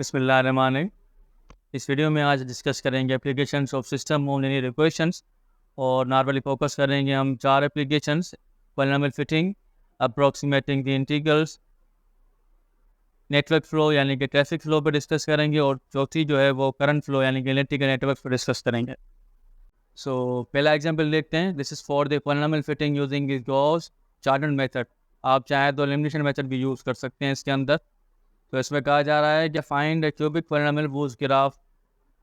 बिस्मिल्लाहिर्रहमानिर्रहीम। इस वीडियो में आज डिस्कस करेंगे applications of system of linear equations और नॉर्मली फोकस करेंगे हम 4 applications: polynomial fitting, approximating the integrals, network flow यानी कि ट्रैफिक फ्लो पर डिस्कस करेंगे और चौथी जो है वो करंट फ्लो यानी कि इलेक्ट्रिकल नेटवर्क पर डिस्कस करेंगे। सो पहला एग्जांपल देखते हैं। This is for the polynomial fitting using the Gauss Jordan method. आप चाहें तो एलिमिनेशन मेथड भी यूज़ कर सकते हैं इसके अंदर। तो इसमें कहा जा रहा है कि find a cubic polynomial whose graph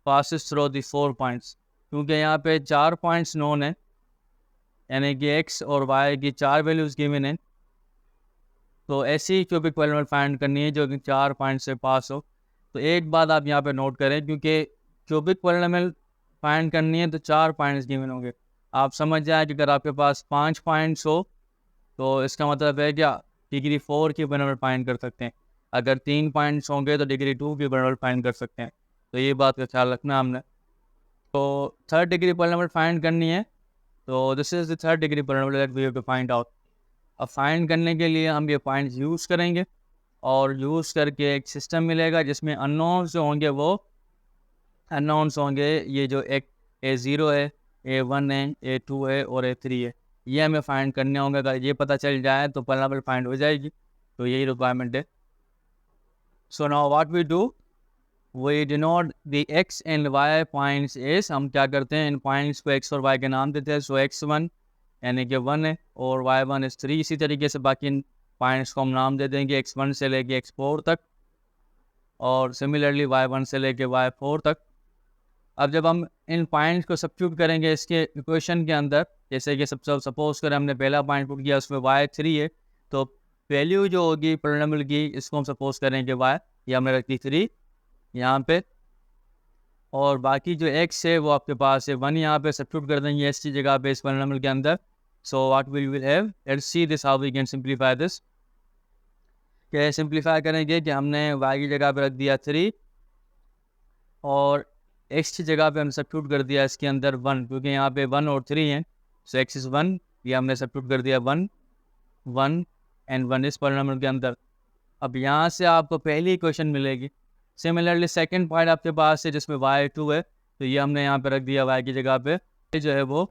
passes through the 4 points. क्योंकि यहाँ पे 4 पॉइंट्स नोन है, यानी कि x और y की 4 वैल्यूज़ गिवन है, तो ऐसी क्यूबिक पॉलिनोमियल फाइंड करनी है जो कि 4 पॉइंट से पास हो। तो एक बात आप यहाँ पे नोट करें, क्योंकि क्यूबिक पॉलिनोमियल फाइंड करनी है तो 4 पॉइंट्स गिवन होंगे। आप समझ जाए कि अगर आपके पास 5 पॉइंट्स हो तो इसका मतलब है क्या, डिग्री 4 की पॉलिनोमियल फाइंड कर सकते हैं। अगर 3 पॉइंट्स होंगे तो डिग्री 2 की पॉलिनोमियल फाइंड कर सकते हैं। तो ये बात का ख्याल रखना हमने। तो थर्ड डिग्री पॉलिनोमियल फाइंड करनी है, तो this is the third degree polynomial that we have to find out. अब फाइंड करने के लिए हम ये पॉइंट्स यूज़ करेंगे और यूज़ करके एक सिस्टम मिलेगा जिसमें अननोन्स जो होंगे वो अननोन्स होंगे। ये जो एक A0 है, A1 है, A2 है और A3 है, ये हमें फाइंड करने होंगे। अगर ये पता चल जाए तो पॉलिनोमियल फाइंड हो जाएगी। तो यही रिक्वायरमेंट है। So now what we do, we denote the x and y points S. हम क्या करते हैं, इन पॉइंट्स को x और y के नाम देते हैं। सो x1 यानी कि 1 है और y1 इज़ 3। इसी तरीके से बाकी इन पॉइंट्स को हम नाम दे देंगे x1 से लेके x4 तक और सिमिलरली y1 से लेके y4 तक। अब जब हम इन पॉइंट्स को सब्स्टिट्यूट करेंगे इसके इक्वेशन के अंदर, जैसे कि सपोज करें हमने पहला पॉइंट पुट किया, उसमें y3 है, तो वैल्यू जो होगी पॉलिनोमियल की, इसको हम सपोज करेंगे y, ये हमने रख दी 3 यहाँ पे, और बाकी जो x है वो आपके पास है 1। यहाँ पे सब्स्टिट्यूट कर देंगे s की जगह पे इस पॉलिनोमियल के अंदर। So what we will have, let's see this how we can simplify this. क्या सिंप्लीफाई करेंगे कि हमने y की जगह पे रख दिया 3 और x की जगह पे हमने सब्स्टिट्यूट कर दिया इसके अंदर 1, क्योंकि यहाँ पे 1 और 3 हैं। सो x इज़ 1, ये हमने सब्स्टिट्यूट कर दिया 1 1 एंड 1 इस पॉलिनोमियल के अंदर। अब यहाँ से आपको पहली इक्वेशन मिलेगी। सिमिलरली सेकंड पॉइंट आपके पास है जिसमें y2 है, तो ये हमने यहाँ पे रख दिया y की जगह पे। ये जो है वो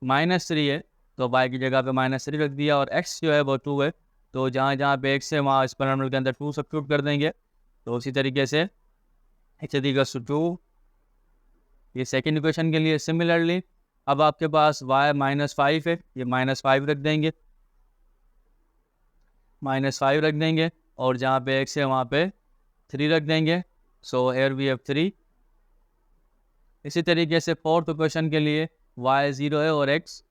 -3 है, तो y की जगह पे -3 रख दिया, और x जो है वो 2 है, तो जहाँ जहाँ पे x है वहाँ इस पॉलिनोमियल के अंदर 2 सब्स्टिट्यूट कर देंगे। तो उसी तरीके से x = 2, ये सेकेंड इक्वेशन के लिए। सिमिलरली अब आपके पास y -5 है, ये -5 रख देंगे, -5 रख देंगे, और जहाँ पे x है वहाँ पे 3 रख देंगे। So here we have 3। इसी तरीके से फोर्थ इक्वेशन के लिए y 0 है और x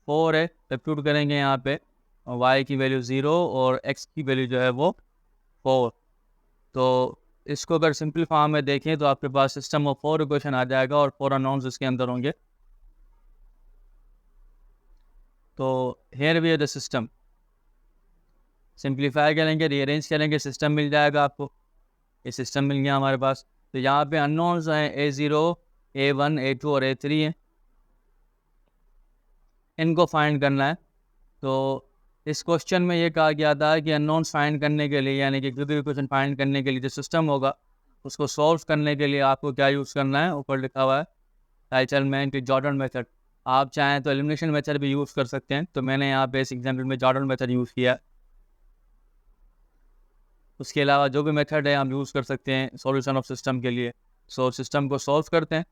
4 है, सब्स्टिट्यूट करेंगे यहाँ पे, और y की वैल्यू 0 और x की वैल्यू जो है वो 4। तो इसको अगर सिंपल फॉर्म में देखें तो आपके पास सिस्टम ऑफ 4 इक्वेशन आ जाएगा और 4 अननोन्स इसके अंदर होंगे। तो here we have the system. Simplify करेंगे, रीअरेंज करेंगे, सिस्टम मिल जाएगा आपको। ये सिस्टम मिल गया हमारे पास। तो यहाँ पे अननोन्स हैं A0, A1, A2 और A3 हैं, इनको फाइंड करना है। तो इस क्वेश्चन में ये कहा गया था कि अननोन्स फाइंड करने के लिए, यानी कि क्यूबिक इक्वेशन फाइंड करने के लिए जो सिस्टम होगा उसको सॉल्व करने के लिए आपको क्या यूज़ करना है। ऊपर लिखा हुआ है टाइटलमेंट जॉर्डन मेथड। आप चाहें तो एलिमिनेशन मेथड भी यूज़ कर सकते हैं, तो मैंने यहाँ पे इस एग्जाम्पल में जॉर्डन मेथड यूज़ किया। उसके अलावा जो भी मेथड है हम यूज़ कर सकते हैं सॉल्यूशन ऑफ सिस्टम के लिए। सो सिस्टम को सॉल्व करते हैं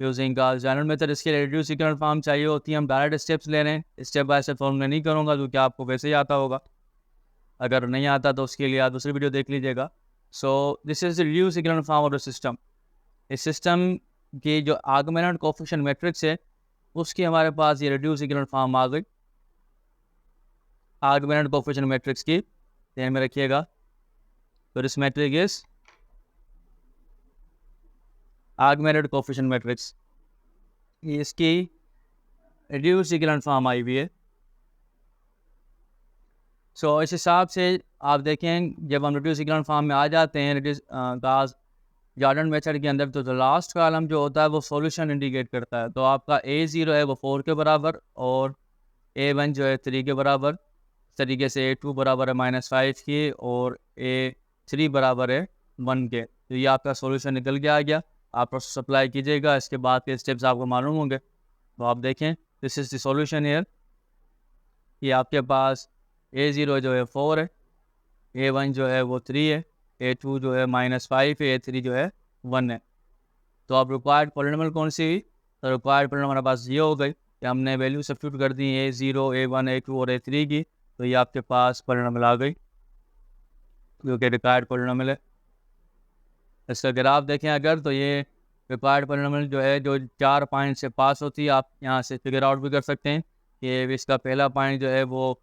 यूजिंग जॉर्डन मेथड। इसके लिए रिड्यूस इक्वेशन फॉर्म चाहिए होती है। हम डायरेक्ट स्टेप्स ले रहे हैं, स्टेप बाय स्टेप फॉर्म में नहीं करूँगा क्योंकि आपको वैसे ही आता होगा। अगर नहीं आता तो उसके लिए आप दूसरी वीडियो देख लीजिएगा। So this is the reduce equation form of the system. इस सिस्टम की जो आर्गुमेंट कोएफिशिएंट मैट्रिक्स है उसकी हमारे पास ये रिड्यूस इक्वेशन फॉर्म आ गई। आर्गुमेंट कोएफिशिएंट मैट्रिक्स की ध्यान में रखिएगा। तो this matrix is augmented coefficient matrix, इसकी रिड्यूस इक्वेशन फॉर्म आई हुई है। सो इस हिसाब से आप देखें, जब हम रिड्यूस इक्वेशन फॉर्म में आ जाते हैं रिड्यूस जॉर्डन मेथड के अंदर, तो लास्ट कॉलम जो होता है वो सॉल्यूशन इंडिकेट करता है। तो आपका A0 है वो 4 के बराबर और A1 जो है 3 के बराबर। इस तरीके से A2 बराबर है -5 के और A3 बराबर है 1 के। तो ये आपका सॉल्यूशन निकल के आ गया। आप प्रोसेस अप्लाई कीजिएगा, इसके बाद के स्टेप्स आपको मालूम होंगे। तो आप देखें, this is the solution here. ये आपके पास A0 जो है 4 है, A1 जो है वो 3 है, A2 जो है -5 है, A3 जो है 1 है। तो आप रिक्वायर्ड पॉलिनोमियल कौन सी हुई? तो रिक्वायर्ड पॉलिनोमियल हमारे पास ये हो गई कि हमने वैल्यू सब्स्टिट्यूट कर दी A0, A1, A2 और A3 की, तो ये आपके पास पॉलिनोमियल आ गई जो कि रिक्वायर्ड पॉलिनोमियल है। इसका ग्राफ देखें अगर, तो ये रिक्वायर्ड पॉलिनोमियल जो है जो 4 पॉइंट से पास होती है, आप यहाँ से फिगर आउट भी कर सकते हैं कि इसका पहला पॉइंट जो है वो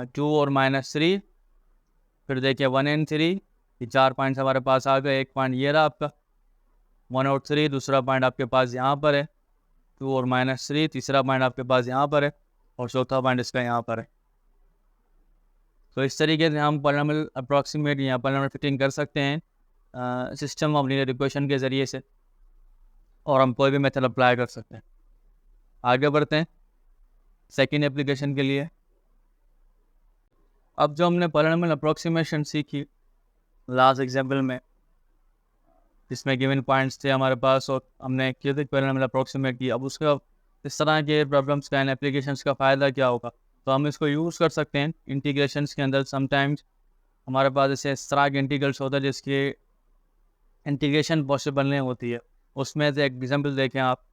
2 और -3, फिर देखिए 1 एंड 3, ये 4 पॉइंट्स हमारे पास आ गए। एक पॉइंट ये रहा आपका 1 और 3, दूसरा पॉइंट आपके पास यहाँ पर है 2 और -3, तीसरा पॉइंट आपके पास यहाँ पर है और चौथा पॉइंट इसका यहाँ पर है। तो इस तरीके से हम पॉलिनोमियल अप्रॉक्सीमेट या पॉलिनोमियल फिटिंग कर सकते हैं सिस्टम ऑफ लीनियर इक्वेशन के ज़रिए से, और हम कोई भी मेथड अप्लाई कर सकते हैं। आगे बढ़ते हैं सेकेंड एप्लीकेशन के लिए। अब जो हमने पॉलिनोमियल अप्रॉक्सीमेशन सीखी लास्ट एग्जाम्पल में, जिसमें गिवन पॉइंट्स थे हमारे पास और हमने क्यूबिक पॉलिनोमियल अप्रॉक्सीमेट की, अब उसका इस तरह के प्रॉब्लम्स का एंड एप्लीकेशंस का फ़ायदा क्या होगा? तो हम इसको यूज़ कर सकते हैं इंटीग्रेशंस के अंदर। समटाइम्स हमारे पास जैसे इस तरह के इंटीग्रल्स होता है जिसके इंटीग्रेशन पॉसिबल नहीं होती है, उसमें से एक एग्जाम्पल देखें आप।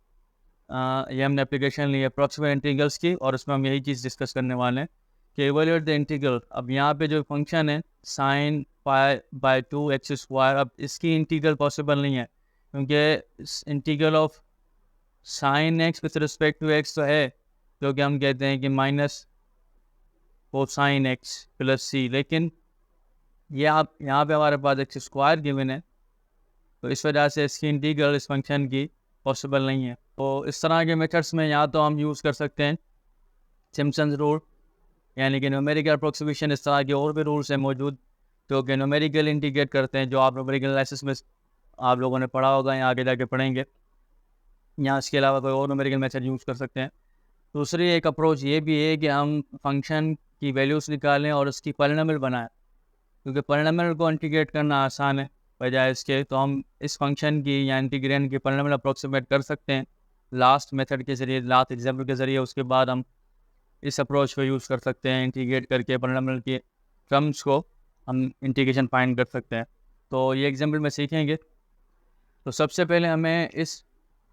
ये हमने एप्लीकेशन ली है अप्रॉक्सीमेट इंटीग्रल्स की, और उसमें हम यही चीज़ डिस्कस करने वाले हैं कि इवैल्यूएट द इंटीग्रल। अब यहाँ पे जो फंक्शन है sin π/2x², अब इसकी इंटीग्रल पॉसिबल नहीं है क्योंकि integral of sin x with respect to x तो है, क्योंकि हम कहते हैं कि minus cosine x plus c, लेकिन ये आप यहाँ पे हमारे पास x² गिवन है, तो इस वजह से इसकी इंटीग्रल इस फंक्शन की पॉसिबल नहीं है। तो इस तरह के मेथड्स में या तो हम यूज़ कर सकते हैं सिम्पसन्स रूल, यानी कि न्यूमेरिकल अप्रोक्सीमेशन। इस तरह के और भी रूल्स हैं मौजूद जो कि न्यूमेरिकल इंटीग्रेट करते हैं, जो आप न्यूमेरिकल एनालिसिस में आप लोगों ने पढ़ा होगा या आगे जाके पढ़ेंगे। या इसके अलावा कोई और न्यूमेरिकल मेथड यूज़ कर सकते हैं। दूसरी एक अप्रोच ये भी है कि हम फंक्शन की वैल्यूज़ निकालें और उसकी पॉलिनोमियल बनाएं, क्योंकि पॉलिनोमियल को इंटीग्रेट करना आसान है बजाय इसके। तो हम इस फंक्शन की या इंटीग्रेंड की पॉलिनोमियल अप्रोक्सीमेट कर सकते हैं लास्ट मेथड के ज़रिए, लास्ट एग्जाम्पल के ज़रिए। उसके बाद हम इस अप्रोच को यूज़ कर सकते हैं, इंटीग्रेट करके पॉलिनोमियल के टर्म्स को हम इंटीग्रेशन फाइंड कर सकते हैं। तो ये एग्जाम्पल में सीखेंगे। तो सबसे पहले हमें इस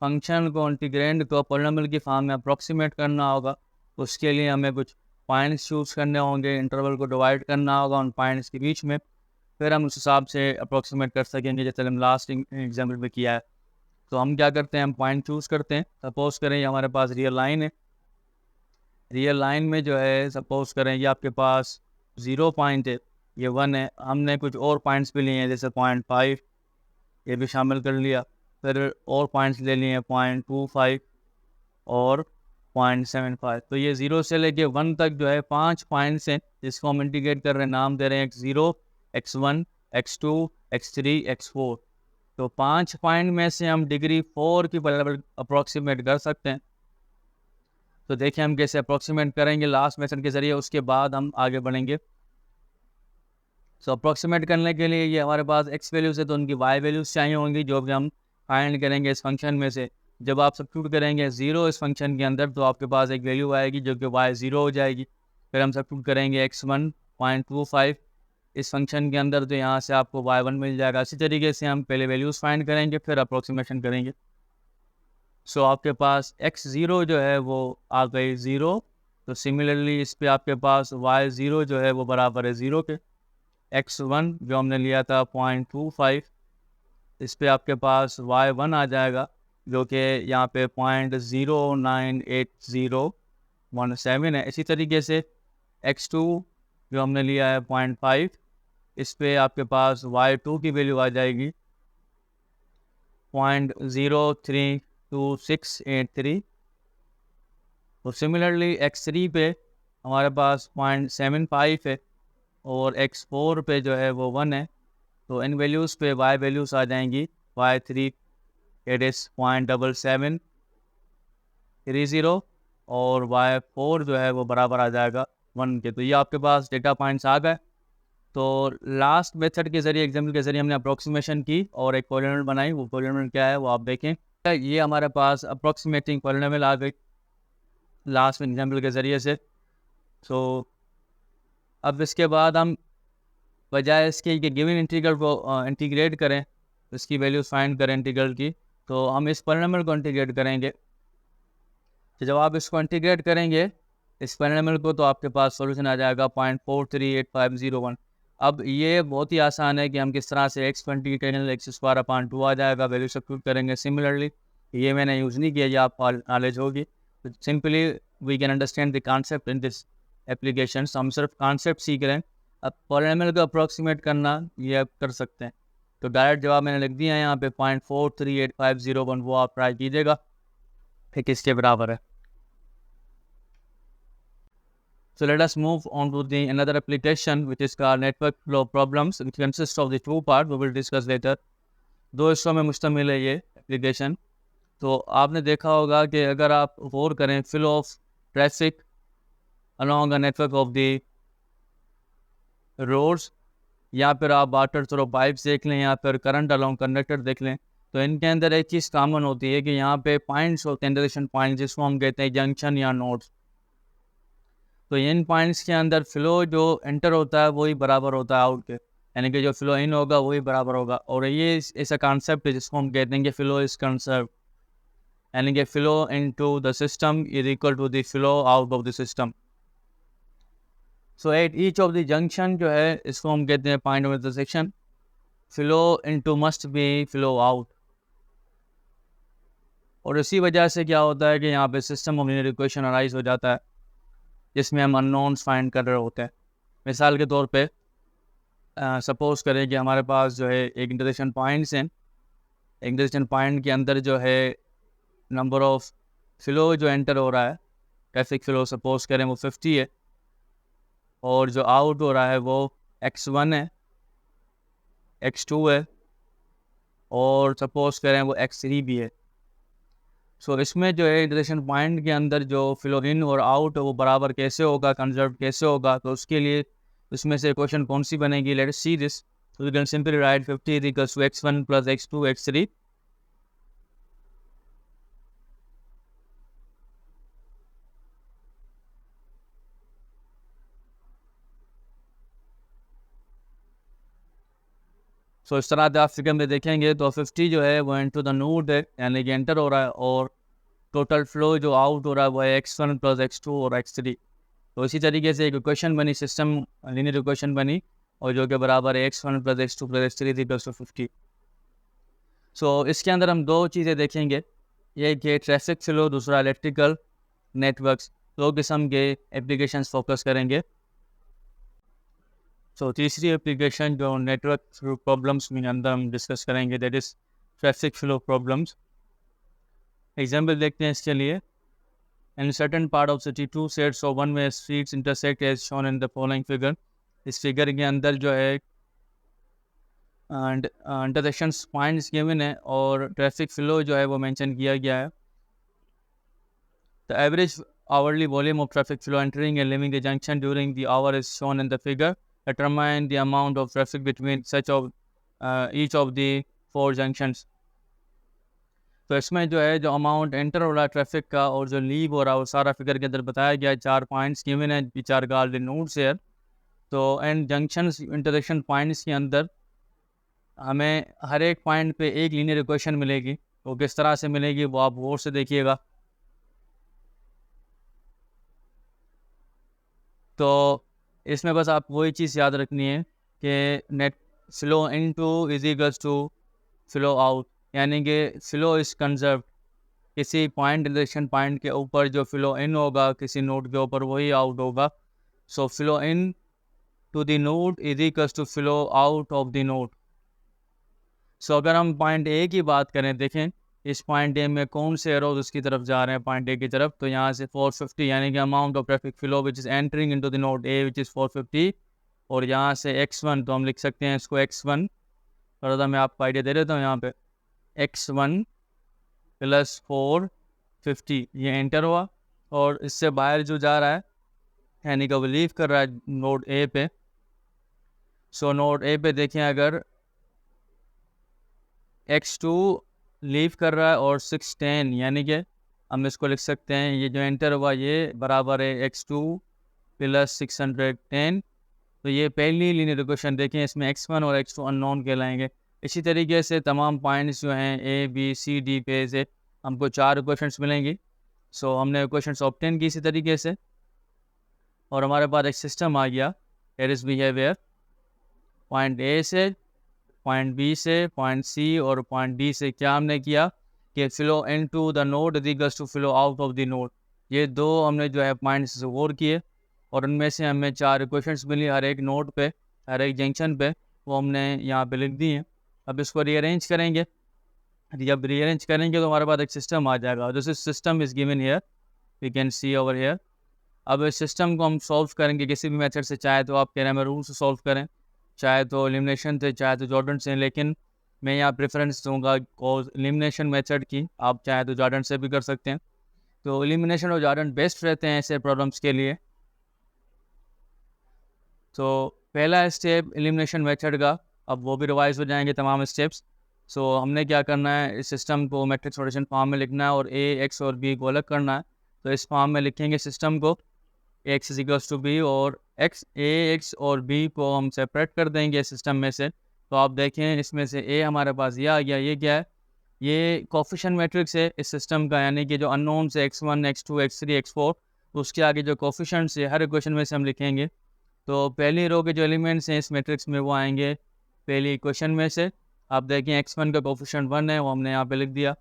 फंक्शन को इंटीग्रेंड को पॉलिनोमियल की फॉर्म में अप्रोक्सीमेट करना होगा। उसके लिए हमें कुछ पॉइंट्स चूज़ करने होंगे, इंटरवल को डिवाइड करना होगा उन पॉइंट्स के बीच में, फिर हम उस हिसाब से अप्रोक्सीमेट कर सकेंगे जैसे हम लास्ट एग्जाम्पल में किया है। तो हम क्या करते हैं, हम पॉइंट चूज़ करते हैं। सपोज करें ये हमारे पास रियल लाइन है, रियल लाइन में जो है सपोज करें ये आपके पास 0 पॉइंट है, ये 1 है। हमने कुछ और पॉइंट्स भी लिए हैं जैसे 0.5, ये भी शामिल कर लिया। फिर और पॉइंट्स ले लिए 0.25 और 0.75। तो ये 0 से लेके 1 तक जो है 5 पॉइंट्स हैं जिसको हम इंटीग्रेट कर रहे हैं। नाम दे रहे हैं x0, x1, x2, x3, x4। तो 5 पॉइंट में से हम डिग्री 4 की बराबर अप्रॉक्सीमेट कर सकते हैं। तो देखिए हम कैसे अप्रॉक्सीमेट करेंगे लास्ट मेथड के ज़रिए, उसके बाद हम आगे बढ़ेंगे। सो अप्रॉक्सीमेट करने के लिए ये हमारे पास x वैल्यूज़ है, तो उनकी y वैल्यूज़ चाहिए होंगी जो भी हम फाइंड करेंगे इस फंक्शन में से। जब आप सब्स्टिट्यूट करेंगे 0 इस फंक्शन के अंदर, तो आपके पास एक वैल्यू आएगी जो कि y 0 हो जाएगी। फिर हम सब्स्टिट्यूट करेंगे x1 0.25 इस फंक्शन के अंदर, तो यहाँ से आपको y1 मिल जाएगा। इसी तरीके से हम पहले वैल्यूज़ फाइंड करेंगे फिर अप्रॉक्सीमेशन करेंगे। सो आपके पास x0 जो है वो आ गई 0, तो सिमिलरली इस पे आपके पास y0 जो है वो बराबर है 0 के। x1 जो हमने लिया था 0.25, इस पे आपके पास y1 आ जाएगा जो कि यहाँ पे 0.098017 है। इसी तरीके से x2 जो हमने लिया है 0.5, इस पे आपके पास y2 की वैल्यू आ जाएगी 0.032683। तो सिमिलरली x3 पे हमारे पास 0.75 है और x4 पे जो है वो 1 है। तो इन वैल्यूज़ पे y वैल्यूज़ आ जाएंगी y3 इट इज़ 0.7730 और y4 जो है वो बराबर आ जाएगा 1 के। तो ये आपके पास डेटा पॉइंट्स आ गए। तो लास्ट मेथड के ज़रिए, एग्जाम्पल के ज़रिए हमने अप्रोक्सीमेशन की और एक पॉलिनोमियल बनाई। वो पॉलिनोमियल क्या है वो आप देखें। ये हमारे पास अप्रोक्सीमेटिंग पॉलिनोमियल आ गई लास्ट एग्जाम्पल के ज़रिए से। सो अब इसके बाद हम बजाय इसके कि गिवन इंटीग्रल को इंटीग्रेट करें, इसकी वैल्यूज फाइंड करें इंटीग्रल की, तो हम इस पॉलिनोमियल को इंटीग्रेट करेंगे। तो जब आप इसको इंटीग्रेट करेंगे इस पॉलिनोमियल को, तो आपके पास सॉल्यूशन आ जाएगा 0.438501। अब ये बहुत ही आसान है कि हम किस तरह से एक्स को इंटीग्रेट करेंगे, एक्स स्क्वायर अपॉन 2 आ जाएगा, वैल्यू सब्स्टिट्यूट करेंगे। सिमिलरली ये मैंने यूज़ नहीं किया, ये आपको नॉलेज होगी। तो simply we can understand the concept in this application. हम सिर्फ कॉन्सेप्ट सीख रहे हैं, अब पॉलिनोमियल को अप्रोक्सीमेट करना ये आप कर सकते हैं। तो डायरेक्ट जवाब मैंने लिख दिया है यहाँ पे 0.438501, वो आप ट्राई कीजिएगा फिर किसके बराबर है। So let us move on to the another application which is called network flow problems, which consists of the two part we will discuss later। दो हिस्सों में मुश्तमिल है ये एप्लीकेशन। तो आपने देखा होगा कि अगर आप गौर करें, flow of traffic along a network of the roads, या फिर आप वाटर थ्रो पाइप्स देख लें, या फिर करंट अलॉन्ग कंडक्टर देख लें, तो इनके अंदर एक चीज़ कॉमन होती है कि यहाँ पे पॉइंट्स होते हैं, इंटरसेक्शन पॉइंट, जिसको हम कहते हैं जंक्शन या नोड्स। तो इन पॉइंट्स के अंदर फ्लो जो एंटर होता है वही बराबर होता है आउट के, यानी कि जो फ्लो इन होगा वही बराबर होगा। और ये ऐसा कॉन्सेप्ट है जिसको हम कहते हैं कि फ्लो इज कंसर्व, यानी कि flow into the system is equal to the flow out of the system. So at each of the junction जो है इसको हम कहते हैं point of intersection, flow into must be flow out. और इसी वजह से क्या होता है कि यहाँ पे system of linear equation arise हो जाता है, जिसमें हम अननोन्स फाइंड कर रहे होते हैं। मिसाल के तौर पे सपोज करें कि हमारे पास जो है एक इंटरसेक्शन पॉइंट्स हैं, इंटरसेक्शन पॉइंट के अंदर जो है नंबर ऑफ फ्लो जो एंटर हो रहा है, ट्रैफिक फ्लो सपोज करें वो 50 है, और जो आउट हो रहा है वो x1 है, x2 है, और सपोज करें वो x3 भी है। सो इसमें जो है इंटरसेक्शन पॉइंट के अंदर जो फ्लो इन और आउट है वो बराबर कैसे होगा, कंजर्व कैसे होगा, तो उसके लिए इसमें से क्वेश्चन कौन सी बनेगी, late us see this. So we can simply write 50 is equals to x1 plus x2 x3। सो इस तरह से आप फिगर में देखेंगे तो 50 जो है वो इनटू द नोड है, यानी कि एंटर हो रहा है, और टोटल फ्लो जो आउट हो रहा है वो है x1 प्लस x2 और x3। तो इसी तरीके से एक इक्वेशन बनी, सिस्टम लीनियर इक्वेशन बनी, और जो कि बराबर है x1 plus x2 plus x3 equals to 50। सो इसके अंदर हम दो चीज़ें देखेंगे, एक है ट्रैफिक फ्लो, दूसरा इलेक्ट्रिकल नेटवर्क्स। दो किस्म के एप्लीकेशंस फोकस करेंगे। सो तीसरी एप्लीकेशन जो नेटवर्क प्रॉब्लम्स में अंदर हम डिस्कस करेंगे, that is traffic flow problems. Example देखते हैं इसके लिए। In certain part of city, two sets of one-way streets intersect as shown in the following figure। इस फिगर के अंदर जो है इंटरसेक्शन पॉइंट्स गिवन है और ट्रैफिक फ्लो जो है वो मेंशन किया गया है। The average hourly volume of traffic flow entering and leaving the junction during the hour is shown in the figure। Determine the amount of traffic between such of each of the four junctions। तो इसमें जो है जो amount enter हो रहा है traffic का और जो लीव हो रहा है वो सारा फिगर के अंदर बताया गया है। 4 पॉइंट्स गिवन है, which are called nodes here. तो एंड जंक्शंस इंटरसेक्शन पॉइंट्स के अंदर हमें हर एक पॉइंट पे एक लीनियर इक्वेशन मिलेगी। वो किस तरह से मिलेगी वो आप गौर से देखिएगा। तो इसमें बस आप वही चीज़ याद रखनी है कि net flow into is equals to flow out, यानी कि फ्लो इज कंजर्व। किसी पॉइंट इंटरसेक्शन पॉइंट के ऊपर जो फ्लो इन होगा किसी नोड के ऊपर वही आउट होगा। So flow into the node is equals to flow out of the node. So अगर हम पॉइंट ए की बात करें, देखें इस पॉइंट ए में कौन से एरोज उसकी तरफ जा रहे हैं पॉइंट ए की तरफ, तो यहाँ से 450, यानी कि amount of traffic flow which is entering into the node A which is 450। और यहाँ से x1, तो हम लिख सकते हैं इसको x1, थोड़ा मैं आपको आइडिया दे देता हूँ यहाँ पे, x1 प्लस 450 ये एंटर हुआ, और इससे बाहर जो जा रहा है यानी कि वो लीव कर रहा है नोड ए पे, सो नोड ए पे देखें, अगर x2 लीव कर रहा है और 610, यानी कि हम इसको लिख सकते हैं, ये जो एंटर हुआ ये बराबर है x2 प्लस 610। तो ये पहली लीनियर इक्वेशन देखें, इसमें x1 और x2 अननोन कहलाएंगे। इसी तरीके से तमाम पॉइंट्स जो हैं ए बी सी डी पे से हमको 4 इक्वेशंस मिलेंगी। सो हमने इक्वेशंस ऑब्टेन की इसी तरीके से, और हमारे पास एक सिस्टम आ गया। It is behaviour point A से, पॉइंट बी से, पॉइंट सी और पॉइंट डी से क्या हमने किया कि flow into the node is equals to flow out of the node. ये दो हमने जो है पॉइंट्स गौर किए, और उनमें से हमें 4 इक्वेशंस मिली हर एक नोड पे, हर एक जंक्शन पे, वो हमने यहाँ पे लिख दी हैं। अब इसको रीअरेंज करेंगे, जब रीअरेंज करेंगे तो हमारे पास एक सिस्टम आ जाएगा। This is system is given here, we can see over here. अब इस सिस्टम को हम सॉल्व करेंगे किसी भी मेथड से, चाहे तो आप कह रहे हैं रूल से सॉल्व करें, चाहे तो एलिमिनेशन से, चाहे तो जॉर्डन से, लेकिन मैं यहाँ प्रेफरेंस दूंगा एलिमिनेशन मेथड की। आप चाहे तो जॉर्डन से भी कर सकते हैं। तो एलिमिनेशन और जॉर्डन बेस्ट रहते हैं ऐसे प्रॉब्लम्स के लिए। तो पहला स्टेप एलिमिनेशन मेथड का, अब वो भी रिवाइज हो जाएंगे तमाम स्टेप्स। सो हमने क्या करना है, इस सिस्टम को मैट्रिक्स रोटेशन फॉर्म में लिखना है और ए एक्स और बी को अलग करना है। तो इस फॉर्म में लिखेंगे सिस्टम को, X is equals to B, और एक्स और बी को हम सेपरेट कर देंगे सिस्टम में से। तो आप देखें इसमें से ए हमारे पास ये आ गया, ये क्या है, ये कोफिशिएंट मैट्रिक्स है इस सिस्टम का, यानी कि जो अननोन से x1 x2 x3 x4, उसके आगे जो कोफिशिएंट्स है हर इक्वेशन में से हम लिखेंगे। तो पहली रो के जो एलिमेंट्स हैं इस मैट्रिक्स में वो आएंगे पहली इक्वेशन में से। आप देखें x1 का कोफिशिएंट 1 है, वो हमने यहाँ पे लिख दिया।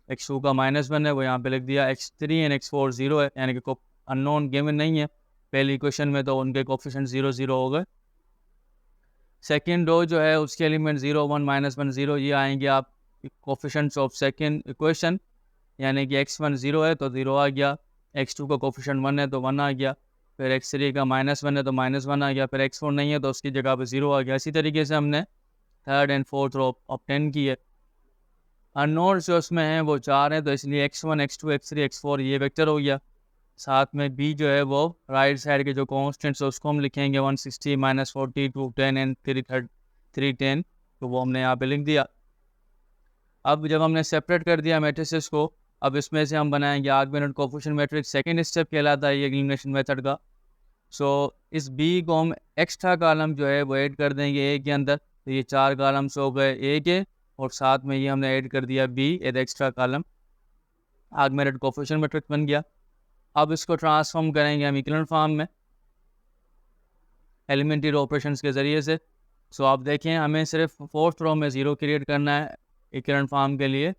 x2 का -1 है, वो यहाँ पे लिख दिया। x3 एंड x4 0 है, यानी कि अननोन गिवन नहीं है पहली इक्वेशन में, तो उनके कोफिशिएंट 0 0 हो गए। सेकेंड रो जो है उसके एलिमेंट 0 1 -1 0 ये आएंगे आप कोफिशिएंट्स ऑफ सेकेंड इक्वेशन, यानी कि x1 0 है तो 0 आ गया, x2 का कोफिशिएंट 1 है तो 1 आ गया, फिर x3 का -1 है तो -1 आ गया, फिर x4 नहीं है तो उसकी जगह पे 0 आ गया। इसी तरीके से हमने third and fourth row obtain की है। अननोन्स जो उसमें हैं वो 4 हैं, तो इसलिए x1 x2 x3 x4 ये वेक्टर हो गया। साथ में b जो है वो राइट साइड के जो कॉन्स्टेंट्स है उसको हम लिखेंगे 160 -40 210 एंड 310, तो वो हमने यहाँ पे लिख दिया। अब जब हमने सेपरेट कर दिया मैट्रिसेस को, अब इसमें से हम बनाएंगे argument coefficient matrix. Second step कहलाता है ये एलिमिनेशन मेथड का। सो इस b को हम एक्स्ट्रा कॉलम जो है वो ऐड कर देंगे a के अंदर, तो ये 4 कॉलम्स हो गए a के, और साथ में ये हमने ऐड कर दिया b as extra column, argument coefficient matrix बन गया। अब इसको ट्रांसफॉर्म करेंगे हम इक्विवेलेंट फॉर्म में एलिमेंट्री ऑपरेशंस के ज़रिए से। सो आप देखें हमें सिर्फ फोर्थ रो में 0 क्रिएट करना है इक्विवेलेंट फॉर्म के लिए,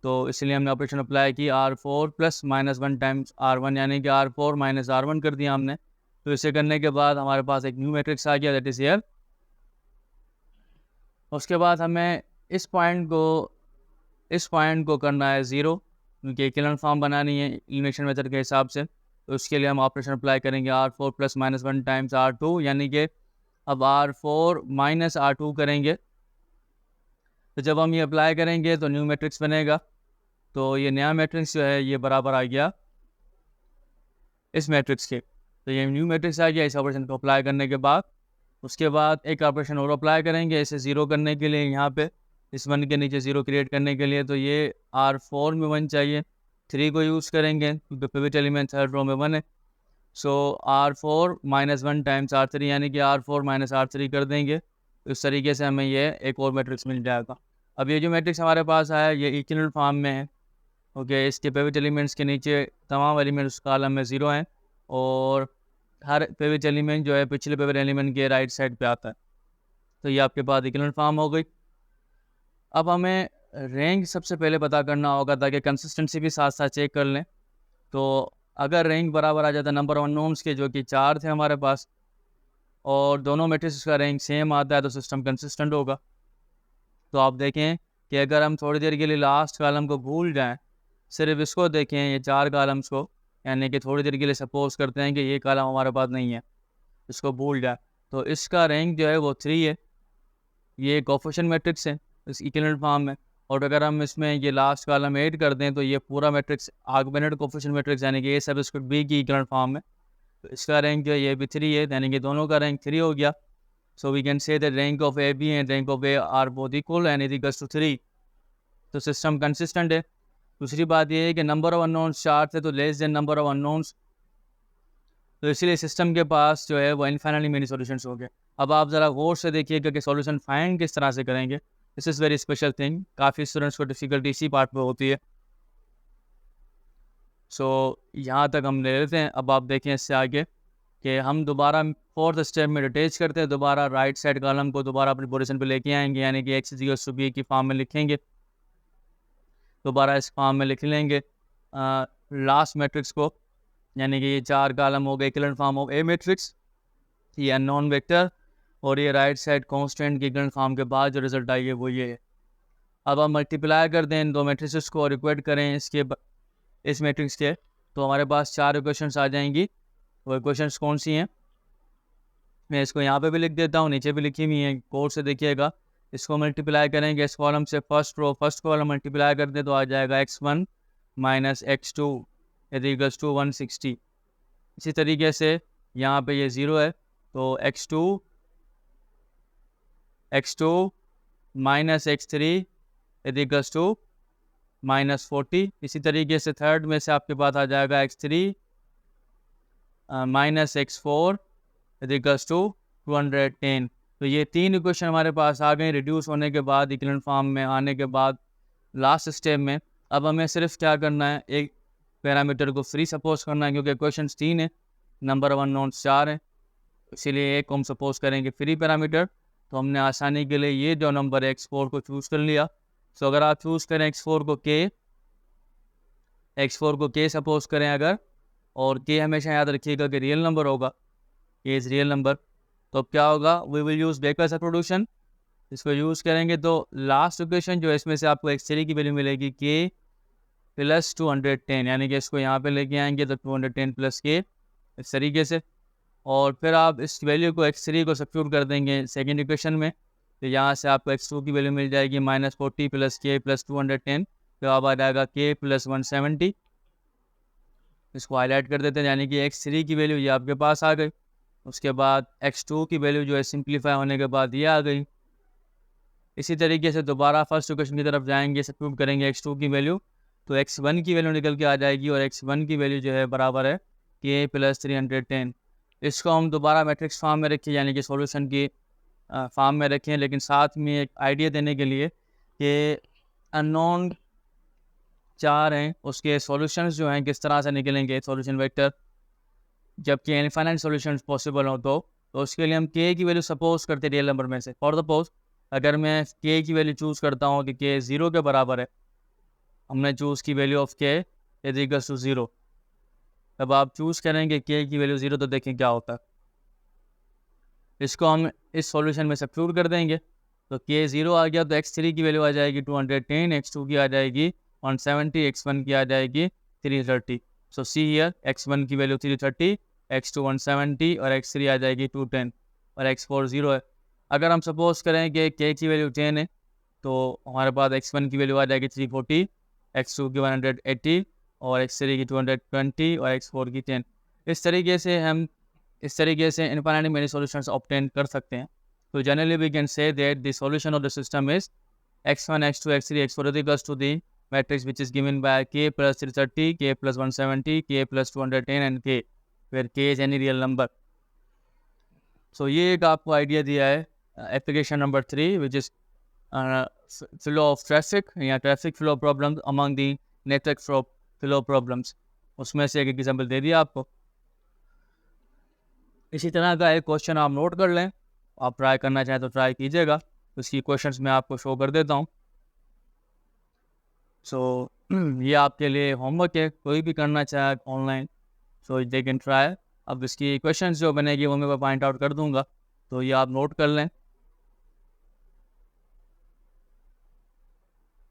तो इसलिए हमने ऑपरेशन अप्लाई की R4 प्लस -1 टाइम्स R1, यानी कि R4 माइनस R1 कर दिया हमने। तो इसे करने के बाद हमारे पास एक न्यू मैट्रिक्स आ गया, दैट इज़ हियर। उसके बाद हमें इस पॉइंट को करना है 0, क्योंकि इक्विवेलेंट फॉर्म बनानी है एलिमिनेशन मेथड के हिसाब से। तो उसके लिए हम ऑपरेशन अप्लाई करेंगे R4 प्लस -1 टाइम्स R2, यानी कि अब R4 माइनस R2 करेंगे। तो जब हम ये अप्लाई करेंगे तो न्यू मैट्रिक्स बनेगा। तो ये नया मैट्रिक्स जो है ये बराबर आ गया इस मैट्रिक्स के। तो ये न्यू मैट्रिक्स आ गया इस ऑपरेशन को अप्लाई करने के बाद। उसके बाद एक ऑपरेशन और अप्लाई करेंगे इसे 0 करने के लिए, यहाँ पे इस 1 के नीचे 0 क्रिएट करने के लिए। तो ये R4 में 1 चाहिए, 3 को यूज़ करेंगे क्योंकि पिवट एलिमेंट थर्ड रो में 1 है। सो R4 -1 टाइम्स R3, यानी कि R4 माइनस R3 कर देंगे। तो इस तरीके से हमें ये एक और मैट्रिक्स मिल जाएगा। अब ये जो मैट्रिक्स हमारे पास आया ये इक्विवेलेंट फॉर्म में है। ओके, इसके पिवट एलिमेंट्स के नीचे तमाम एलिमेंट्स कॉलम में 0 हैं, और हर पिवट एलिमेंट जो है पिछले पिवट एलिमेंट के राइट साइड पे आता है। तो ये आपके पास इक्विवेलेंट फॉर्म हो गई। अब हमें रैंक सबसे पहले पता करना होगा ताकि कंसिस्टेंसी भी साथ साथ चेक कर लें। तो अगर रैंक बराबर आ जाता नंबर ऑफ अननोन्स के, जो कि 4 थे हमारे पास, और दोनों मैट्रिक्स का रैंक सेम आता है, तो सिस्टम कंसिस्टेंट होगा। तो आप देखें कि अगर हम थोड़ी देर के लिए लास्ट कॉलम को भूल जाएं, सिर्फ इसको देखें ये 4 कॉलम्स को, यानी कि थोड़ी देर के लिए सपोज करते हैं कि ये कॉलम हमारे पास नहीं है, इसको भूल जाए, तो इसका रैंक जो है वो 3 है। ये कोफिशिएंट मैट्रिक्स है इस इक्विवेलेंट फॉर्म में। और अगर हम इसमें ये लास्ट कॉलम ऐड कर दें तो ये पूरा मैट्रिक्स आर्गुमेंटेड कोफिशिएंट मैट्रिक्स, यानी कि ए सब स्क्वायर बी की इक्विवेलेंट फॉर्म में। तो इसका रैंक जो है ये भी 3 है, यानी कि दोनों का रैंक 3 हो गया। So we can say that rank of AB and rank of A are both equal and is equals to 3. तो सिस्टम कंसिस्टेंट है. दूसरी बात ये है कि नंबर ऑफ अननोन्स 4 थे तो less than number of unknowns, तो इसीलिए सिस्टम के पास जो है वो इनफाइनाइटली मेनी सॉल्यूशंस हो गए. अब आप ज़रा गौर से देखिएगा कि सॉल्यूशन फाइंड किस तरह से करेंगे. This is very special thing. काफ़ी स्टूडेंट्स को डिफ़िकल्टी इसी पार्ट पे होती है. सो यहाँ तक हम ले लेते हैं. अब आप देखें इससे आगे कि हम दोबारा फोर्थ स्टेप में डिटेच करते हैं. दोबारा राइट साइड कॉलम को दोबारा अपनी पोजीशन पे लेके आएंगे, यानी कि एक्स इक्वल्स टू बी की फॉर्म में लिखेंगे. दोबारा इस फॉर्म में लिख लेंगे लास्ट मैट्रिक्स को, यानी कि ये 4 कॉलम हो गए equivalent form of A matrix, ये अननोन वेक्टर, और ये राइट साइड कांस्टेंट की इक्विवेलेंट फॉर्म के बाद जो रिजल्ट आई है वो ये है. अब हम मल्टीप्लाई कर दें इन दो मैट्रिक्स को और इक्वेट करें इस मैट्रिक्स के, तो हमारे पास 4 इक्वेशंस आ जाएंगी. वो इक्वेशंस कौन सी हैं, मैं इसको यहाँ पे भी लिख देता हूँ, नीचे भी लिखी हुई है, कोड से देखिएगा. इसको मल्टीप्लाई करेंगे इस कॉलम से, फर्स्ट कॉलम मल्टीप्लाई कर दें तो आ जाएगा x1 minus x2 equals to 160. इसी तरीके से यहाँ पे ये 0 है तो x2 minus x3 equals to minus 40. इसी तरीके से थर्ड में से आपके पास आ जाएगा x3 minus x4 equals to 210. तो ये 3 इक्वेशन हमारे पास आ गए रिड्यूस होने के बाद, इक्विवेलेंट फॉर्म में आने के बाद लास्ट स्टेप में. अब हमें सिर्फ क्या करना है, एक पैरामीटर को फ्री सपोज करना है, क्योंकि इक्वेशंस 3 है, नंबर ऑफ अननोन्स 4 है, इसीलिए एक को हम सपोज करेंगे फ्री पैरामीटर. तो हमने आसानी के लिए ये जो नंबर है x4 को चूज़ कर लिया. सो अगर आप चूज़ करें x4 को k सपोज करें अगर, और k हमेशा याद रखिएगा कि रियल नंबर होगा, k इज़ रियल नंबर, तो अब क्या होगा, we will use back substitution. इसको यूज़ करेंगे तो लास्ट इक्वेशन जो है इसमें से आपको x3 की वैल्यू मिलेगी k प्लस 210, यानी कि इसको यहाँ पे लेके आएंगे तो 210 प्लस k इस तरीके से. और फिर आप इस वैल्यू को x3 को सब्स्टिट्यूट कर देंगे सेकेंड इक्वेशन में, तो यहाँ से आपको x2 की वैल्यू मिल जाएगी माइनस 40 प्लस k प्लस 210, तो अब आ जाएगा k प्लस 170. इसको हाईलाइट कर देते हैं, यानी कि x3 की वैल्यू ये आपके पास आ गई. उसके बाद x2 की वैल्यू जो है सिंप्लीफाई होने के बाद ये आ गई. इसी तरीके से दोबारा फर्स्ट इक्वेशन की तरफ जाएंगे, सब्स्टिट्यूट करेंगे x2 की वैल्यू, तो x1 की वैल्यू निकल के आ जाएगी, और x1 की वैल्यू जो है बराबर है k प्लस 310. इसको हम दोबारा मैट्रिक्स फॉर्म में रखें, यानी कि सॉल्यूशन की फॉर्म में रखें, लेकिन साथ में एक आइडिया देने के लिए कि अननोन 4 हैं, उसके सॉल्यूशंस जो हैं किस तरह से निकलेंगे सॉल्यूशन वेक्टर, जबकि इनफाइनाइट सॉल्यूशंस पॉसिबल हो तो उसके लिए हम k की वैल्यू सपोज करते रियल नंबर में से. फॉर सपोज अगर मैं k की वैल्यू चूज़ करता हूँ कि k 0 के बराबर है, हमने चूज़ की value of k is equals to 0. अब आप चूज़ करेंगे k की वैल्यू 0, तो देखें क्या होता है. इसको हम इस सॉल्यूशन में सब्स्टिट्यूट कर देंगे, तो k 0 आ गया तो x3 की वैल्यू आ जाएगी 210, x2 की आ जाएगी 170, x1 की आ जाएगी 330. सो सी हियर x1 की वैल्यू 330, x2 170 और x3 आ जाएगी 210 और x4 0 है. अगर हम सपोज करें कि k की वैल्यू 10 है, तो हमारे पास x1 की वैल्यू आ जाएगी 340, x2 की 180 और x3 की 220 और x4 की 10. इस तरीके से इनफाइनाइट मेनी सॉल्यूशंस ऑब्टेन कर सकते हैं. तो generally we can say that the solution of the system is x1 x2 x3 x4 is equals to the matrix which is given by k plus 330, k plus 170, k plus 210 and k, where k is any real number. So ये एक आपको idea दिया है application number 3 which is flow of traffic या traffic flow problems among the network flow problems. उसमें से एक example दे दिया आपको. इसी तरह का एक क्वेश्चन आप नोट कर लें, आप ट्राई करना चाहें तो ट्राई कीजिएगा. उसकी क्वेश्चंस मैं आपको शो कर देता हूँ. सो ये आपके लिए होमवर्क है, कोई भी करना चाहे online, so they can try. अब इसकी क्वेश्चंस जो बनेगी वो मैं पॉइंट आउट कर दूंगा, तो ये आप नोट कर लें.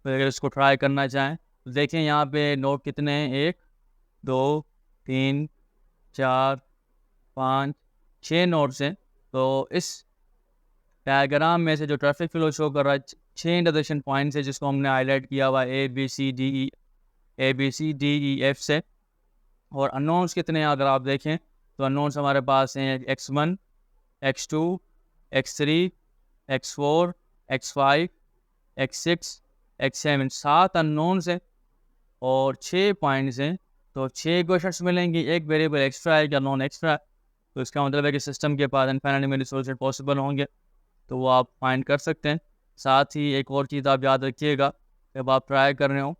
तो अगर इसको ट्राई करना चाहें तो देखें यहाँ पे नोट कितने हैं, 1 2 3 4 5 6 नोट्स हैं. तो इस डायग्राम में से जो ट्रैफिक फ्लो शो कर रहा है 6 इंटरसेक्शन पॉइंट्स है, जिसको हमने हाईलाइट किया हुआ A B C D E F से. और अननोन्स कितने हैं अगर आप देखें तो अननोन्स हमारे पास हैं x1 x2 X3, X4, X5, X6, X7 7 unknowns हैं और 6 पॉइंट्स हैं। तो 6 इक्वेशंस मिलेंगी, एक वेरिएबल एक्स्ट्रा है या नॉन एक्स्ट्रा है। तो इसका मतलब है कि सिस्टम के पास इनफाइनाइट मेनी सॉल्यूशन पॉसिबल होंगे, तो वो आप फाइंड कर सकते हैं। साथ ही एक और चीज़ आप याद रखिएगा जब आप ट्राई कर रहे हो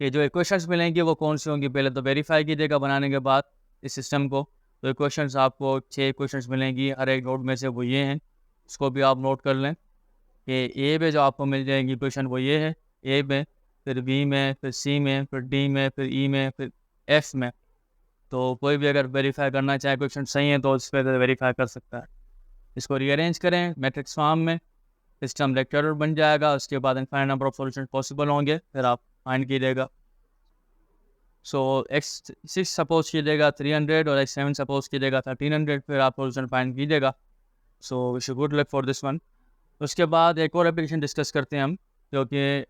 कि जो इक्वेशंस मिलेंगी वो कौन सी होंगी, पहले तो वेरीफाई कीजिएगा बनाने के बाद इस सिस्टम को। तो इक्वेशंस आपको 6 इक्वेशंस मिलेंगी, हर एक नोट में से वो ये हैं, इसको भी आप नोट कर लें कि ए में जो आपको मिल जाएगी इक्वेशन वो ये है, ए में, फिर बी में, फिर सी में, फिर डी में, फिर ई में, फिर एफ में। तो कोई भी अगर वेरीफाई करना चाहे क्वेश्चन सही है तो उस पर वेरीफाई कर सकता है। इसको रीअरेंज करें मैट्रिक्स फॉर्म में, सिस्टम रेक्टेंगुलर बन जाएगा, उसके बाद infinite number of solution possible होंगे, फिर आप फाइंड कीजिएगा। सो X6 सपोज कीजिएगा 300 और X7 सपोज कीजिएगा 1300, फिर आप सॉल्यूशन फाइंड कीजिएगा। So wish you good luck for this one. उसके बाद एक और एप्लीकेशन डिस्कस करते हैं हम, जो कि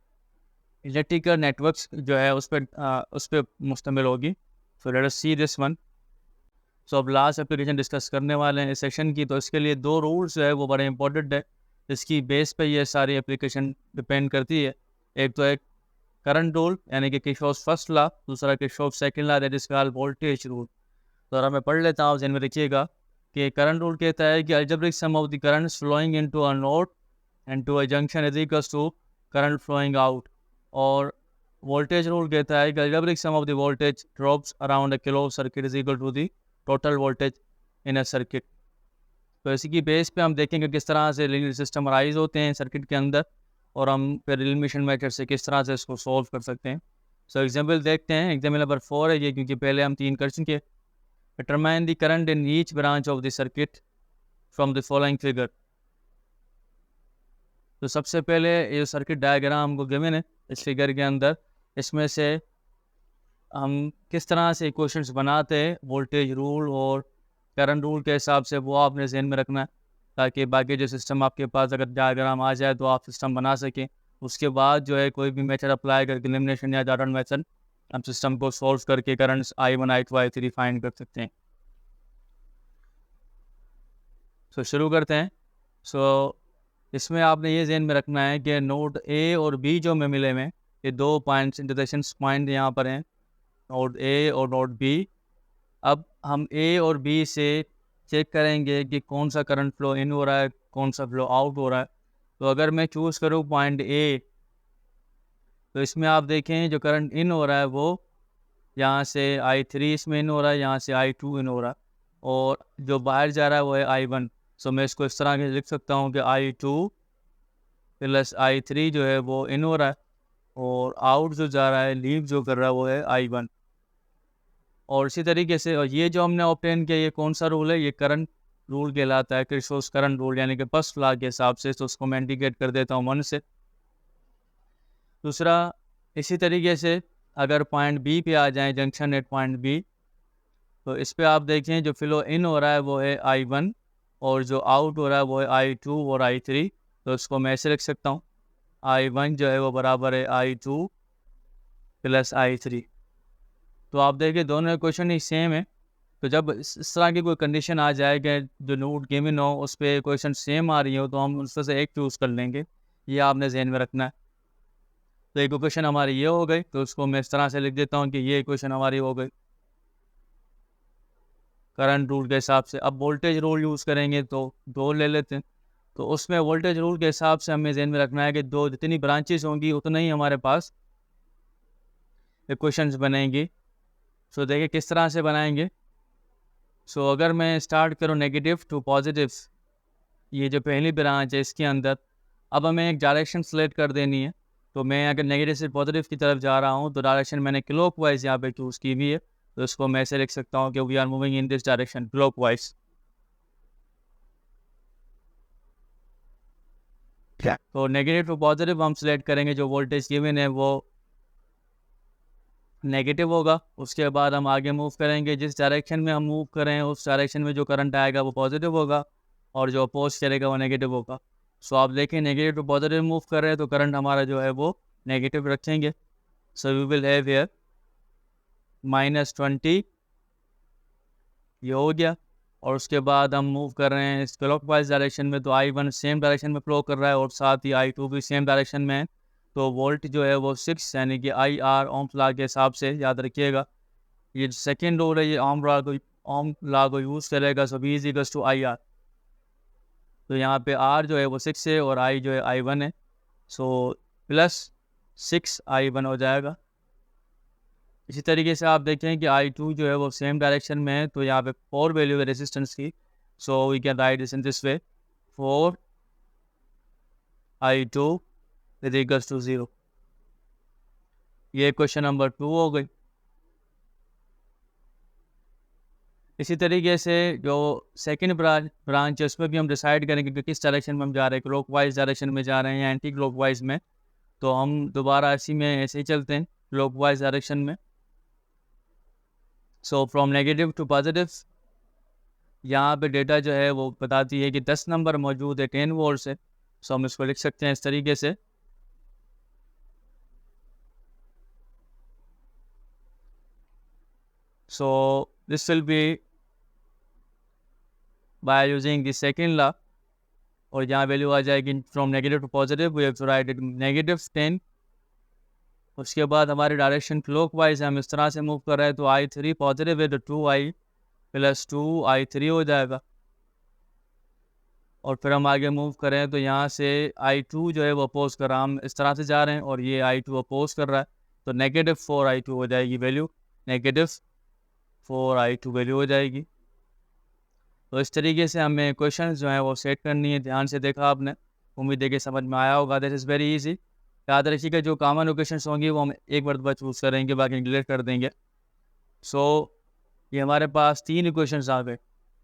इलेक्ट्रिकल नेटवर्क्स जो है उस पर मुश्तमिल होगी। So let us see this one. So अब लास्ट एप्लीकेशन डिस्कस करने वाले हैं इस सेशन की, तो इसके लिए 2 रूल्स जो है वो बड़े इंपॉर्टेंट है, इसकी बेस पे ये सारी एप्लीकेशन डिपेंड करती है। एक तो एक करंट रूल यानी कि किरचॉफ फर्स्ट लॉ, दूसरा Kirchhoff second law that is called voltage rule. तो अगर मैं पढ़ लेता हूँ, ध्यान में रखिएगा कि करंट रूल कहता है कि algebraic sum of the currents flowing into a node and to a junction is equals to current flowing out. और वोल्टेज रूल कहता है कि algebraic sum of the voltage drops around a close circuit is equal to the total voltage in a circuit. तो इसी की base पे हम देखेंगे किस तरह से लीनियर सिस्टम राइज होते हैं सर्किट के अंदर, और हम फिर एलिमिनेशन मेथड से किस तरह से इसको सॉल्व कर सकते हैं। सो एग्जाम्पल देखते हैं, एग्जाम्पल नंबर 4 है ये, क्योंकि पहले हम 3 कर चुके। Determine the current in each branch of the circuit from the following figure. तो सबसे पहले ये सर्किट डायग्राम हमको गिवन है इस फिगर के अंदर, इसमें से हम किस तरह से इक्वेशंस बनाते हैं वोल्टेज रूल और करंट रूल के हिसाब से, वो आपने ज़हन में रखना है, ताकि बाकी जो सिस्टम आपके पास अगर डायग्राम आ जाए तो आप सिस्टम बना सकें। उसके बाद जो है कोई भी मेथड अप्लाई करके एलिमिनेशन या डाटा मेथड हम सिस्टम को सॉल्व करके currents I1 I2 I3 find कर सकते हैं। सो शुरू करते हैं। सो इसमें आपने ये ज़हन में रखना है कि नोड ए और बी जो में मिले में, ये 2 पॉइंट्स इंटरसेक्शन पॉइंट यहाँ पर हैं, नोड ए और नोड बी। अब हम ए और बी से चेक करेंगे कि कौन सा करंट फ्लो इन हो रहा है, कौन सा फ्लो आउट हो रहा है। तो अगर मैं चूज़ करूँ पॉइंट ए, तो इसमें आप देखें जो करंट इन हो रहा है वो यहाँ से I3 इसमें इन हो रहा है, यहाँ से I2 इन हो रहा है, और जो बाहर जा रहा है वो है I1। सो मैं इसको इस तरह के लिख सकता हूँ कि I2 प्लस I3 जो है वो इन हो रहा है, और आउट जो जा रहा है, लीव जो कर रहा है वो है I1। और इसी तरीके से, और ये जो हमने ऑब्टेन किया ये कौन सा रूल है, ये करंट रूल कहलाता है, किरचॉफ करंट रूल, यानी कि फर्स्ट लॉ के हिसाब से। तो उसको मैं इंडिकेट कर देता हूँ 1 से। दूसरा, इसी तरीके से अगर पॉइंट बी पे आ जाएं, जंक्शन एट पॉइंट बी, तो इस पे आप देखें जो फ्लो इन हो रहा है वो है I1 और जो आउट हो रहा है वो है I2 और I3। तो इसको मैं ऐसे लिख सकता हूँ, I1 जो है वो बराबर है I2 प्लस I3। तो आप देखिए दोनों इक्वेशन ही सेम है। तो जब इस तरह की कोई कंडीशन आ जाए कि जो नोड गिवन हो उस पर इक्वेशन सेम आ रही हो, तो हम उसमें से एक चूज़ कर लेंगे, ये आपने जहन में रखना है। तो एक इक्वेशन हमारी ये हो गई, तो उसको मैं इस तरह से लिख देता हूँ कि ये इक्वेशन हमारी हो गई करंट रूल के हिसाब से। अब वोल्टेज रूल यूज़ करेंगे तो 2 ले लेते हैं। तो उसमें वोल्टेज रूल के हिसाब से हमें जहन में रखना है कि 2 जितनी ब्रांचेस होंगी उतना ही हमारे पास इक्वेशंस बनेंगी। सो देखिए किस तरह से बनाएंगे। सो अगर मैं स्टार्ट करूँ नेगेटिव टू पॉजिटिव, ये जो पहली ब्रांच है इसके अंदर, अब हमें एक डायरेक्शन सेलेक्ट कर देनी है। तो मैं अगर नेगेटिव से पॉजिटिव की तरफ जा रहा हूँ तो डायरेक्शन मैंने क्लॉकवाइज यहाँ पे चूज़ की हुई है। तो इसको मैं ऐसे लिख सकता हूँ कि we are moving in this direction clockwise. तो नेगेटिव टू पॉजिटिव हम सिलेक्ट करेंगे, जो वोल्टेज गिवन है वो नेगेटिव होगा। उसके बाद हम आगे मूव करेंगे, जिस डायरेक्शन में हम मूव करें उस डायरेक्शन में जो करंट आएगा वो पॉजिटिव होगा, और जो अपोज करेगा वो नेगेटिव होगा। सो आप देखें नेगेटिव टू पॉजिटिव मूव कर रहे हैं तो करंट हमारा जो है वो नेगेटिव रखेंगे। So we will have here -20, ये हो गया। और उसके बाद हम मूव कर रहे हैं इस क्लॉकवाइज डायरेक्शन में, तो I1 सेम डायरेक्शन में फ्लो कर रहा है और साथ ही I2 भी सेम डायरेक्शन में है। तो वोल्ट जो है वो 6 यानी कि IR ओम्स लॉ के हिसाब से याद रखिएगा। ये सेकेंड रूल है, ये ओम लॉ को यूज़ करेगा, so V is equals to IR। तो यहाँ पे R जो है वो 6 है और I जो है I1 है, सो प्लस 6I1 हो जाएगा। इसी तरीके से आप देखें कि I2 जो है वो सेम डायरेक्शन में है, तो यहाँ पे 4 वैल्यू है रेजिस्टेंस की, so we can write this in this way, 4I2 is equals to 0। ये क्वेश्चन नंबर 2 हो गई। इसी तरीके से जो सेकंड ब्रांच है उसमें भी हम डिसाइड करेंगे कि किस डायरेक्शन में हम जा रहे हैं, क्लॉकवाइज डायरेक्शन में जा रहे हैं या एंटी क्लॉकवाइज में। तो हम दोबारा इसी में ऐसे ही चलते हैं क्लॉकवाइज डायरेक्शन में। So from negative to positive, यहाँ पे डेटा जो है वो बताती है कि 10 नंबर मौजूद है 10 वोल्ट से। सो हम इसको लिख सकते हैं इस तरीके से, so this will be by using the second law, और यहाँ वैल्यू आ जाएगी from negative to positive, we have to write it -10। उसके बाद हमारी डायरेक्शन क्लॉकवाइज है, हम इस तरह से मूव कर रहे हैं, तो I3 पॉजिटिव है तो 2I + 2I3 हो जाएगा। और फिर हम आगे मूव करें तो यहाँ से I2 जो है वो अपोज कर रहा है, हम इस तरह से जा रहे हैं और ये I2 अपोज कर रहा है, तो -4I2 हो जाएगी वैल्यू, -4I2 वैल्यू हो जाएगी। तो इस तरीके से हमें क्वेश्चन जो है वो सेट करनी है। ध्यान से देखा आपने, उम्मीद है कि समझ में आया होगा। This is very easy. याद रखिएगा जो कॉमन लोकेशंस होंगी वो हम एक मरतबा चूज़ करेंगे, बाकी डिलीट कर देंगे। सो ये हमारे पास 3 इक्वेशंस आ गए।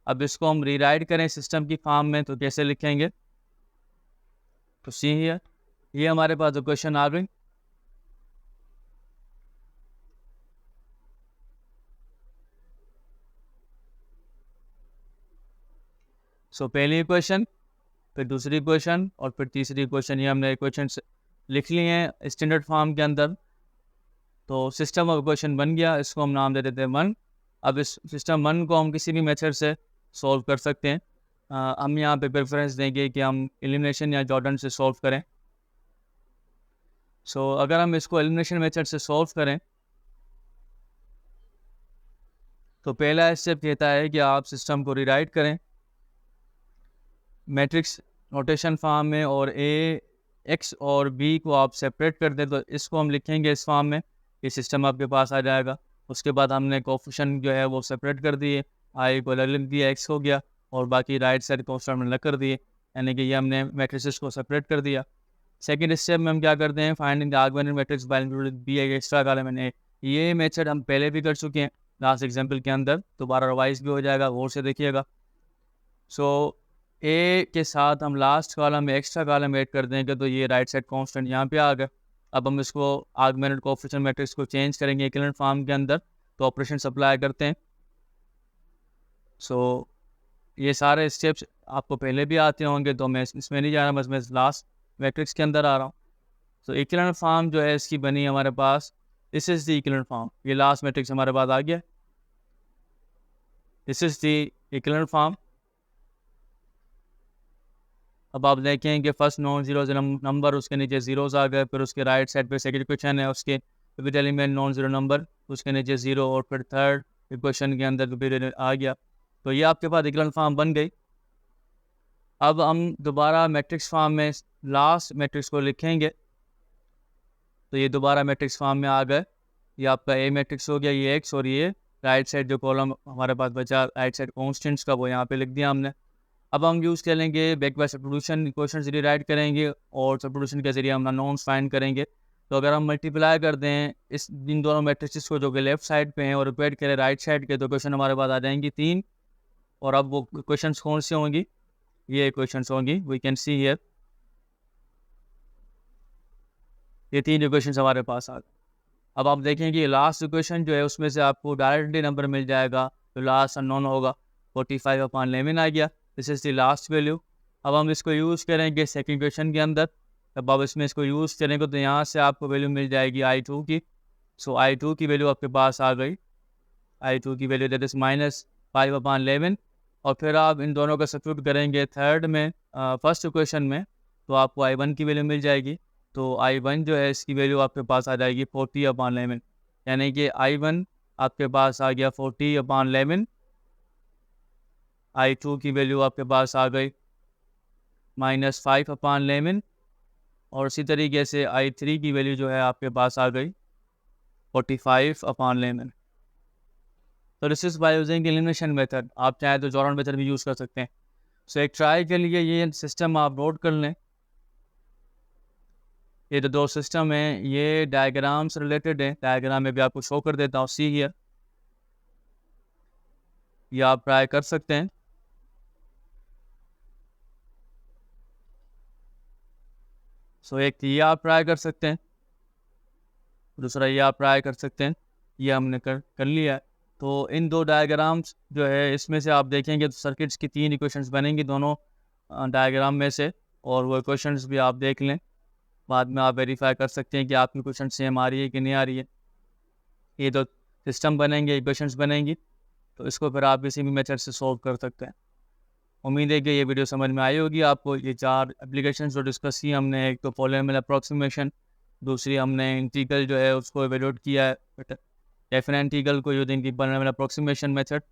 अब इसको हम रीराइट करें सिस्टम की फॉर्म में, तो कैसे लिखेंगे, तो सी हियर, ये हमारे पास इक्वेशन आ गई। सो पहली इक्वेशन, फिर दूसरी इक्वेशन और फिर तीसरी इक्वेशन, ये हमने इक्वेशन लिख लिए हैं स्टैंडर्ड फॉर्म के अंदर। तो सिस्टम ऑफ इक्वेशन बन गया, इसको हम नाम दे देते हैं 1। अब इस सिस्टम 1 को हम किसी भी मेथड से सॉल्व कर सकते हैं। हम यहाँ पे प्रेफरेंस देंगे कि हम एलिमिनेशन या जॉर्डन से सॉल्व करें। सो अगर हम इसको एलिमिनेशन मेथड से सॉल्व करें तो पहला स्टेप कहता है कि आप सिस्टम को रीराइट करें मैट्रिक्स नोटेशन फॉर्म में, और ए एक्स और बी को आप सेपरेट कर दें, तो इसको हम लिखेंगे इस फॉर्म में, ये सिस्टम आपके पास आ जाएगा। उसके बाद हमने कोफिशिएंट जो है वो सेपरेट कर दिए, आई को अलग लिख दिया, एक्स हो गया, और बाकी राइट साइड कॉन्स्टेंट में अलग कर दिए, यानी कि ये हमने मैट्रिसेस को सेपरेट कर दिया। सेकंड स्टेप में हम क्या करते हैं, finding the argument matrix by including b extra column in a. ये मेथड हम पहले भी कर चुके हैं लास्ट एग्जाम्पल के अंदर, दोबारा रिवाइज भी हो जाएगा, गौर से देखिएगा। सो ए के साथ हम लास्ट कॉलम में एक्स्ट्रा कॉलम ऐड कर देंगे, तो ये राइट साइड कांस्टेंट यहाँ पे आ गया। अब हम इसको आर्गुमेंटेड कोएफिशिएंट मैट्रिक्स को चेंज करेंगे इक्विवेलेंट फॉर्म के अंदर, तो ऑपरेशन अप्लाई करते हैं। सो ये सारे स्टेप्स आपको पहले भी आते होंगे, तो मैं इसमें नहीं जा रहा, बस मैं लास्ट मैट्रिक्स के अंदर आ रहा हूँ। तो इक्विवेलेंट फॉर्म जो है इसकी बनी हमारे पास, this is the equivalent form, ये लास्ट मैट्रिक्स हमारे पास आ गया, this is the equivalent form. अब आप देखें कि फर्स्ट नॉन जीरो नंबर, उसके नीचे जीरोस आ गए, फिर उसके राइट साइड पे सेकंड इक्वेशन है, उसके with element non zero number, उसके नीचे जीरो, और फिर थर्ड इक्वेशन के अंदर फिर आ गया। तो ये आपके पास इक्विवेलेंट फॉर्म बन गई। अब हम दोबारा मैट्रिक्स फॉर्म में लास्ट मैट्रिक्स को लिखेंगे, तो ये दोबारा मैट्रिक्स फॉर्म में आ गए। ये आपका ए मैट्रिक्स हो गया, ये एक्स, और ये राइट साइड जो कॉलम हमारे पास बचा राइट साइड कॉन्स्टेंट्स का, वो यहाँ पे लिख दिया हमने। अब हम यूज़ करेंगे back by substitution, equation rewrite करेंगे और सब्स्टिट्यूशन के जरिए हम नॉन्स फाइंड करेंगे। तो अगर हम मल्टीप्लाई कर दें इस इन दोनों मैट्रिक्स को जो कि लेफ्ट साइड पे हैं और रिपीट करें राइट साइड के, तो क्वेश्चन हमारे पास आ जाएंगी 3। और अब वो क्वेश्चंस कौन से होंगी, ये क्वेश्चंस होंगी, वी कैन सी हियर, ये 3 इक्वेशंस हमारे पास आ गए। अब आप देखेंगे लास्ट इक्वेशन जो है उसमें से आपको डायरेक्टली नंबर मिल जाएगा, तो लास्ट अननोन होगा, 45/11 आ गया, this is the last value. अब हम इसको यूज़ करेंगे सेकंड क्वेश्चन के अंदर। अब आप इसमें इसको यूज़ करेंगे तो यहाँ से आपको वैल्यू मिल जाएगी I2 की। सो I2 की वैल्यू आपके पास आ गई, I2 की वैल्यू दैट इज़ -5/11, और फिर आप इन दोनों का सब्स्टिट्यूट करेंगे थर्ड में, फर्स्ट इक्वेशन में, तो आपको I1 की वैल्यू मिल जाएगी। तो I1 जो है इसकी वैल्यू आपके पास आ जाएगी 40/11, यानी कि I1 आपके पास आ गया 40/11। I2 की वैल्यू आपके पास आ गई -5/11, और इसी तरीके से I3 की वैल्यू जो है आपके पास आ गई 45/11। तो this is by using elimination method. आप चाहें तो जॉर्डन मेथड भी यूज़ कर सकते हैं। सो एक ट्राई के लिए ये सिस्टम आप नोट कर लें। ये जो दो सिस्टम हैं ये डायग्राम से रिलेटेड है। डायग्राम में भी आपको शो कर देता हूँ, सी हियर। ये आप ट्राई कर सकते हैं। सो एक ये आप ट्राई कर सकते हैं, दूसरा ये आप ट्राई कर सकते हैं। ये हमने कर लिया है। तो इन दो डायग्राम्स जो है इसमें से आप देखेंगे तो सर्किट्स की 3 इक्वेशंस बनेंगी दोनों डायग्राम में से, और वो इक्वेशंस भी आप देख लें। बाद में आप वेरीफाई कर सकते हैं कि आपकी क्वेश्चन सेम आ रही है कि नहीं आ रही है। ये तो सिस्टम बनेंगे, इक्वेशंस बनेंगी, तो इसको फिर आप किसी भी मेथड से सॉल्व कर सकते हैं। उम्मीद है कि ये वीडियो समझ में आई होगी आपको। ये 4 एप्लीकेशन जो डिस्कस की हमने, एक तो पॉलिनोमियल अप्रॉक्सीमेशन, दूसरी हमने इंटीग्रल जो है उसको एवेल्यूएट किया है, डेफिनेट इंटीग्रल को यूजिंग पॉलिनोमियल अप्रॉक्सीमेशन मेथड,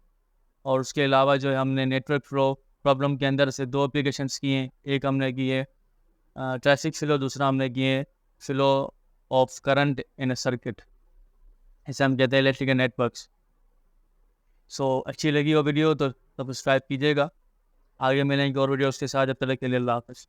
और उसके अलावा जो है हमने नेटवर्क फ्लो प्रॉब्लम के अंदर से 2 एप्लीकेशंस किए हैं। एक हमने की है ट्रैफिक फ्लो, दूसरा हमने किए है flow of current in a circuit, इसे हम कहते हैं इलेक्ट्रिकल नेटवर्क्स। सो अच्छी लगी वो वीडियो तो सब्सक्राइब कीजिएगा। आगे मिलेंगे और वीडियोस के साथ, जब तक के लिए अल्लाह हाफ़िज़।